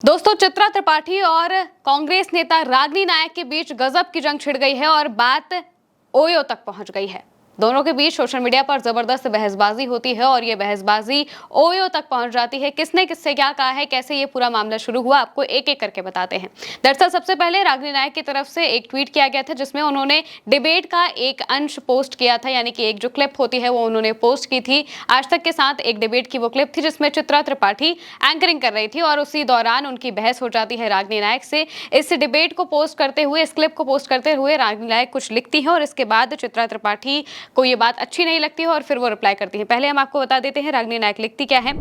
दोस्तों, चित्रा त्रिपाठी और कांग्रेस नेता रागिनी नायक के बीच गजब की जंग छिड़ गई है और बात ओयो तक पहुंच गई है। दोनों के बीच सोशल मीडिया पर जबरदस्त बहसबाजी होती है और ये बहसबाजी ओयो तक पहुंच जाती है। किसने किससे क्या कहा है, कैसे ये पूरा मामला शुरू हुआ, आपको एक एक करके बताते हैं। दरअसल सबसे पहले रागिनी नायक की तरफ से एक ट्वीट किया गया था जिसमें उन्होंने डिबेट का एक अंश पोस्ट किया था, यानी कि एक जो क्लिप होती है वो उन्होंने पोस्ट की थी। आज तक के साथ एक डिबेट की वो क्लिप थी जिसमें चित्रा त्रिपाठी एंकरिंग कर रही थी और उसी दौरान उनकी बहस हो जाती है रागिनी नायक से। इस डिबेट को पोस्ट करते हुए, इस क्लिप को पोस्ट करते हुए रागिनी नायक कुछ लिखती है और इसके बाद चित्रा त्रिपाठी को ये बात अच्छी नहीं लगती है और फिर वो रिप्लाई करती है। पहले हम आपको बता देते हैं रागिनी नायक लिखती क्या है।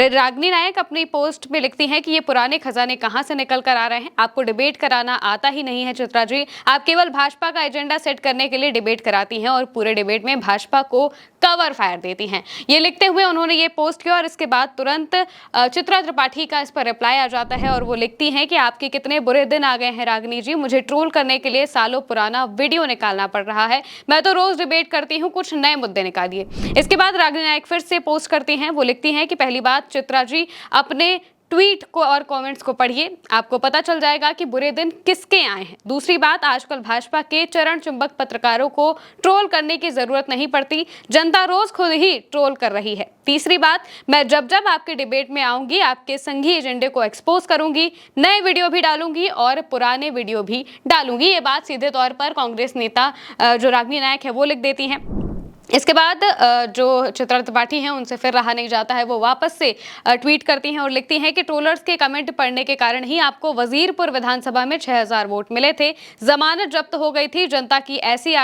रागिनी नायक अपनी पोस्ट में लिखती हैं कि ये पुराने खजाने कहां से निकल कर आ रहे हैं, आपको डिबेट कराना आता ही नहीं है चित्रा जी, आप केवल भाजपा का एजेंडा सेट करने के लिए डिबेट कराती हैं और पूरे डिबेट में भाजपा को कवर फायर देती हैं। ये लिखते हुए उन्होंने ये पोस्ट किया और इसके बाद तुरंत चित्रा त्रिपाठी का इस पर रिप्लाई आ जाता है और वो लिखती हैं कि आपके कितने बुरे दिन आ गए हैं रागिनी जी, मुझे ट्रोल करने के लिए सालों पुराना वीडियो निकालना पड़ रहा है, मैं तो रोज डिबेट करती हूँ, कुछ नए मुद्दे निकालिए। इसके बाद रागिनी नायक फिर से पोस्ट करती हैं, वो लिखती हैं कि पहली बात चित्रा जी, अपने ट्वीट को और कमेंट्स को पढ़िए, आपको पता चल जाएगा कि बुरे दिन किसके आए हैं। दूसरी बात, आजकल भाजपा के चरण चुंबक पत्रकारों को ट्रोल करने की जरूरत नहीं पड़ती, जनता रोज खुद ही ट्रोल कर रही है। तीसरी बात, मैं जब जब आपके डिबेट में आऊंगी आपके संघी एजेंडे को एक्सपोज करूंगी, नए वीडियो भी डालूंगी और पुराने वीडियो भी डालूंगी। ये बात सीधे तौर पर कांग्रेस नेता जो रागिनी नायक है वो लिख देती हैं। इसके बाद जो चित्रा त्रिपाठी हैं उनसे फिर रहा नहीं जाता है, वो वापस से ट्वीट करती हैं और लिखती हैं कि ट्रोलर्स के कमेंट पढ़ने के कारण ही आपको वजीरपुर विधानसभा में 6000 वोट मिले थे, जमानत जब्त हो गई थी, जनता को ऐसी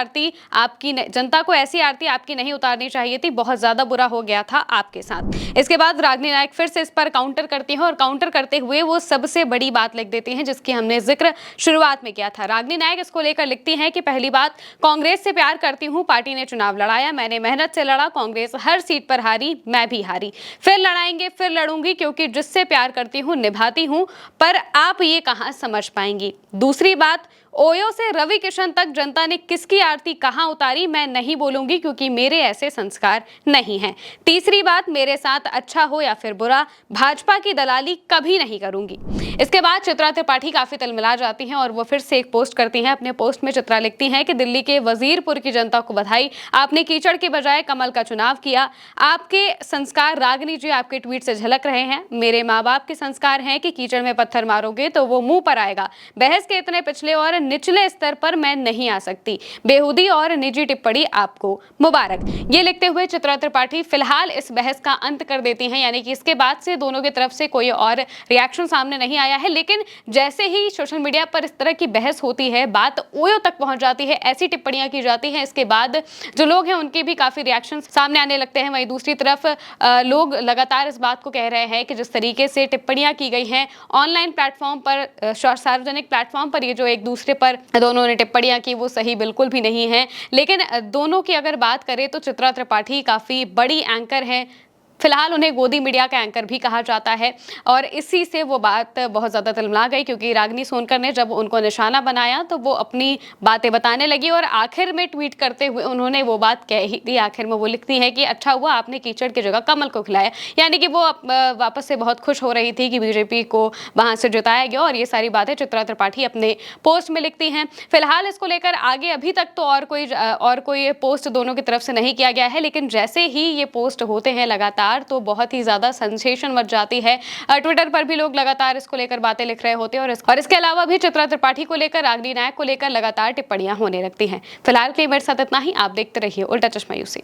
आरती आपकी नहीं उतारनी चाहिए थी, बहुत ज्यादा बुरा हो गया था आपके साथ। इसके बाद रागिनी नायक फिर से इस पर काउंटर करती हैं और काउंटर करते हुए वो सबसे बड़ी बात लिख देती हैं जिसकी हमने जिक्र शुरुआत में किया था। रागिनी नायक इसको लेकर लिखती हैं कि पहली बात, कांग्रेस से प्यार करती हूँ, पार्टी ने चुनाव लड़ाया, मैंने मेहनत से लड़ा, कांग्रेस हर सीट पर हारी, मैं भी हारी, फिर लड़ाएंगे, फिर लड़ूंगी, क्योंकि जिससे प्यार करती हूं निभाती हूं, पर आप ये कहां समझ पाएंगी। दूसरी बात, ओयो से रवि किशन तक जनता ने किसकी आरती कहां उतारी मैं नहीं बोलूंगी, क्योंकि मेरे ऐसे संस्कार नहीं हैं। तीसरी बात, मेरे साथ अच्छा हो या फिर बुरा, भाजपा की दलाली कभी नहीं करूंगी। इसके बाद चित्रा त्रिपाठी काफी तिलमिला जाती हैं और वो फिर से एक पोस्ट करती हैं। अपने पोस्ट में चित्रा लिखती हैं कि दिल्ली के वजीरपुर की जनता को बधाई, आपने कीचड़ के बजाय कमल का चुनाव किया, आपके संस्कार रागिनी जी आपके ट्वीट से झलक रहे हैं, मेरे माँ बाप के संस्कार हैं कि कीचड़ में पत्थर मारोगे तो वो मुंह पर आएगा, बहस के इतने पिछले और निचले स्तर पर मैं नहीं आ सकती, बेहूदी और निजी टिप्पणी आपको मुबारक। ये लिखते हुए चित्रा त्रिपाठी फिलहाल इस बहस का अंत कर देती हैं, यानी कि इसके बाद से दोनों की तरफ से कोई और रिएक्शन सामने नहीं आया है। लेकिन जैसे ही सोशल मीडिया पर इस तरह की बहस होती है, बात ओयो तक पहुंच जाती है, ऐसी टिप्पणियां की जाती हैं, इसके बाद जो लोग हैं उनके भी काफी रिएक्शन सामने आने लगते हैं। वहीं दूसरी तरफ लोग लगातार इस बात को कह रहे हैं कि जिस तरीके से टिप्पणियां की गई हैं ऑनलाइन प्लेटफॉर्म पर, सार्वजनिक प्लेटफॉर्म पर, ये जो एक दूसरे पर दोनों ने टिप्पणियां की वो सही बिल्कुल भी नहीं है। लेकिन दोनों की अगर बात करें तो चित्रा त्रिपाठी काफी बड़ी एंकर है, फिलहाल उन्हें गोदी मीडिया का एंकर भी कहा जाता है और इसी से वो बात बहुत ज़्यादा तिलमिला गई, क्योंकि रागिनी सोनकर ने जब उनको निशाना बनाया तो वो अपनी बातें बताने लगी और आखिर में ट्वीट करते हुए उन्होंने वो बात कह ही दी। आखिर में वो लिखती है कि अच्छा हुआ आपने कीचड़ की जगह कमल को खिलाया, यानी कि वो वापस से बहुत खुश हो रही थी कि बीजेपी को वहाँ से जिताया गया और ये सारी बातें चित्रा त्रिपाठी अपने पोस्ट में लिखती हैं। फिलहाल इसको लेकर आगे अभी तक तो और कोई पोस्ट दोनों की तरफ से नहीं किया गया है, लेकिन जैसे ही ये पोस्ट होते हैं लगातार तो बहुत ही ज्यादा सेंसेशन मच जाती है। ट्विटर पर भी लोग लगातार इसको लेकर बातें लिख रहे होते हैं और इसके अलावा भी चित्रा त्रिपाठी को लेकर, रागिनी नायक को लेकर लगातार टिप्पणियां होने लगती हैं। फिलहाल के लिए मेरे साथ इतना ही। आप देखते रहिए उल्टा चश्मा यूसी।